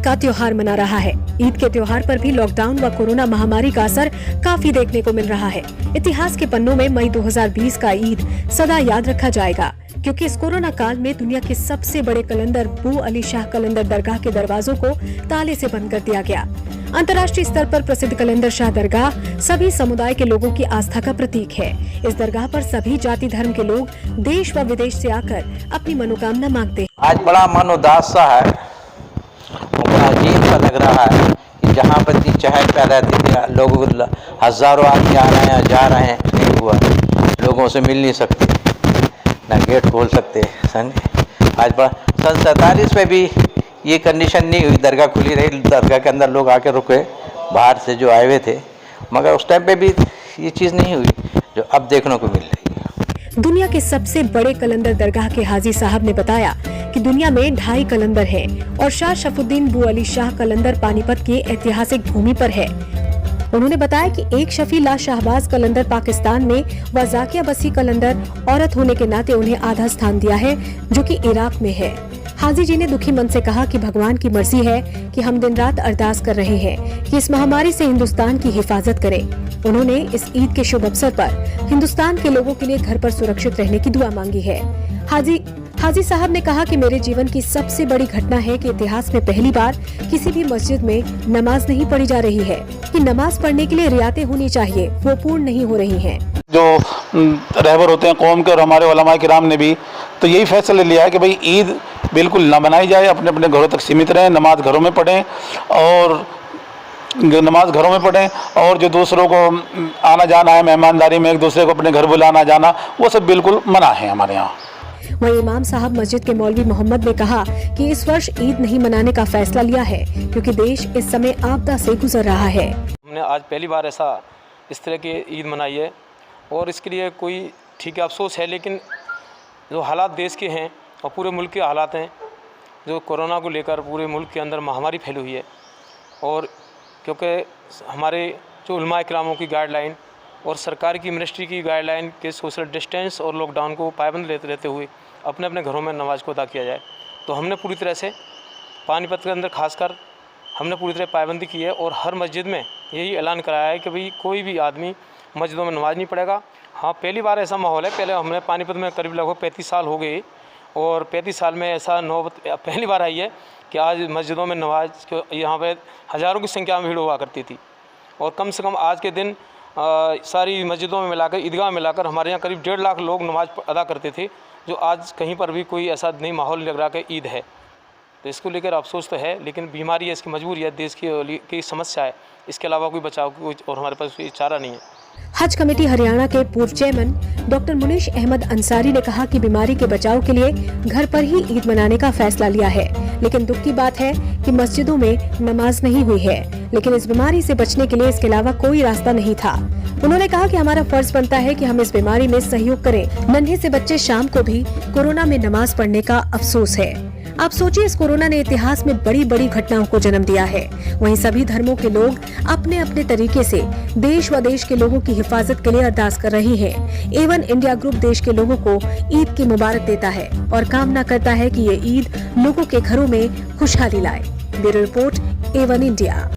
का त्योहार मना रहा है। ईद के त्योहार पर भी लॉकडाउन व कोरोना महामारी का असर काफी देखने को मिल रहा है। इतिहास के पन्नों में मई 2020 का ईद सदा याद रखा जाएगा, क्योंकि इस कोरोना काल में दुनिया के सबसे बड़े कलंदर बू अली शाह कलंदर दरगाह के दरवाजों को ताले से बंद कर दिया गया। अंतर्राष्ट्रीय स्तर पर प्रसिद्ध कलंदर शाह दरगाह सभी समुदाय के लोगों की आस्था का प्रतीक है। इस दरगाह पर सभी जाति धर्म के लोग देश व विदेश से आकर अपनी मनोकामना मांगते हैं। आज बड़ा मन उदास सा है, बड़ा अजीब सा लग रहा है कि जहाँ पर इतनी चहल पहल रहती थी, लोग हजारों आदमी आ रहे हैं जा रहे हैं, नहीं हुआ। लोगों से मिल नहीं सकते, ना गेट खोल सकते। आज बड़ा 47 में भी ये कंडीशन नहीं हुई, दरगाह खुली रही, दरगाह के अंदर लोग आके रुके बाहर से जो आए हुए थे, मगर उस टाइम पे भी ये चीज़ नहीं हुई जो अब देखने को मिल रही है। दुनिया के सबसे बड़े कलंदर दरगाह के हाजी साहब ने बताया कि दुनिया में 2.5 कलंदर हैं और शाह शफुद्दीन बू अली शाह कलंदर पानीपत की ऐतिहासिक भूमि पर है। उन्होंने बताया कि एक शफीला शाहबाज कलंदर पाकिस्तान में व जाकिया बसी कलंदर औरत होने के नाते उन्हें आधा स्थान दिया है, जो कि इराक में है। हाजी जी ने दुखी मन से कहा कि भगवान की मर्जी है कि हम दिन रात अरदास कर रहे हैं कि इस महामारी से हिंदुस्तान की हिफाजत करें। उन्होंने इस ईद के शुभ अवसर पर हिंदुस्तान के लोगों के लिए घर पर सुरक्षित रहने की दुआ मांगी है। हाजी साहब ने कहा कि मेरे जीवन की सबसे बड़ी घटना है कि इतिहास में पहली बार किसी भी मस्जिद में नमाज नहीं पढ़ी जा रही है, कि नमाज पढ़ने के लिए रियायतें होनी चाहिए, वो पूर्ण नहीं हो रही हैं। जो रहबर होते हैं कौम के और हमारे उलमा किराम ने भी तो यही फैसला लिया है कि भाई ईद बिल्कुल ना मनाई जाए, अपने अपने घरों तक सीमित रहें, नमाज घरों में पढ़ें और जो दूसरों को आना जाना है मेहमानदारी में, एक दूसरे को अपने घर बुलाना जाना, वो सब बिल्कुल मना है हमारे यहाँ। वहीं इमाम साहब मस्जिद के मौलवी मोहम्मद ने कहा कि इस वर्ष ईद नहीं मनाने का फैसला लिया है, क्योंकि देश इस समय आपदा से गुजर रहा है। हमने आज पहली बार ऐसा इस तरह की ईद मनाई है और इसके लिए कोई ठीक है अफसोस है, लेकिन जो हालात देश के हैं और पूरे मुल्क के हालात हैं, जो कोरोना को लेकर पूरे मुल्क के अंदर महामारी फैली हुई है, और क्योंकि हमारे जो उलमा इकरामों की गाइडलाइन और सरकार की मिनिस्ट्री की गाइडलाइन के सोशल डिस्टेंस और लॉकडाउन को पाबंद लेते रहते हुए अपने अपने घरों में नमाज को अदा किया जाए, तो हमने पूरी तरह से पानीपत के अंदर खासकर हमने पूरी तरह पाबंदी की है और हर मस्जिद में यही ऐलान कराया है कि भाई कोई भी आदमी मस्जिदों में नमाज नहीं पढ़ेगा। हाँ, पहली बार ऐसा माहौल है, पहले हमने पानीपत में करीब लगभग 35 साल हो गए और 35 साल में ऐसा नौबत पहली बार आई है कि आज मस्जिदों में नमाज यहाँ पे हज़ारों की संख्या में भीड़ हुआ करती थी, और कम से कम आज के दिन सारी मस्जिदों में मिलाकर, ईदगाह में मिलाकर हमारे यहाँ करीब 1.5 लाख लोग नमाज अदा करते थे, जो आज कहीं पर भी कोई ऐसा नहीं माहौल लग रहा कि ईद है। तो इसको लेकर अफसोस तो है, लेकिन बीमारी है, इसकी मजबूरी है, देश की समस्या है, इसके अलावा कोई बचाव की और हमारे पास कोई चारा नहीं है। हज कमेटी हरियाणा के पूर्व चेयरमैन डॉक्टर मुनीश अहमद अंसारी ने कहा कि बीमारी के बचाव के लिए घर पर ही ईद मनाने का फैसला लिया है, लेकिन दुख की बात है कि मस्जिदों में नमाज नहीं हुई है, लेकिन इस बीमारी से बचने के लिए इसके अलावा कोई रास्ता नहीं था। उन्होंने कहा कि हमारा फर्ज बनता है कि हम इस बीमारी में सहयोग करें। नन्हे से बच्चे शाम को भी कोरोना में नमाज पढ़ने का अफसोस है। आप सोचिए, इस कोरोना ने इतिहास में बड़ी बड़ी घटनाओं को जन्म दिया है। वहीं सभी धर्मों के लोग अपने अपने तरीके से देश व देश के लोगों की हिफाजत के लिए अरदास कर रहे हैं। एवन इंडिया ग्रुप देश के लोगों को ईद की मुबारक देता है और कामना करता है कि ये ईद लोगों के घरों में खुशहाली लाए। Bureau report, Avan India.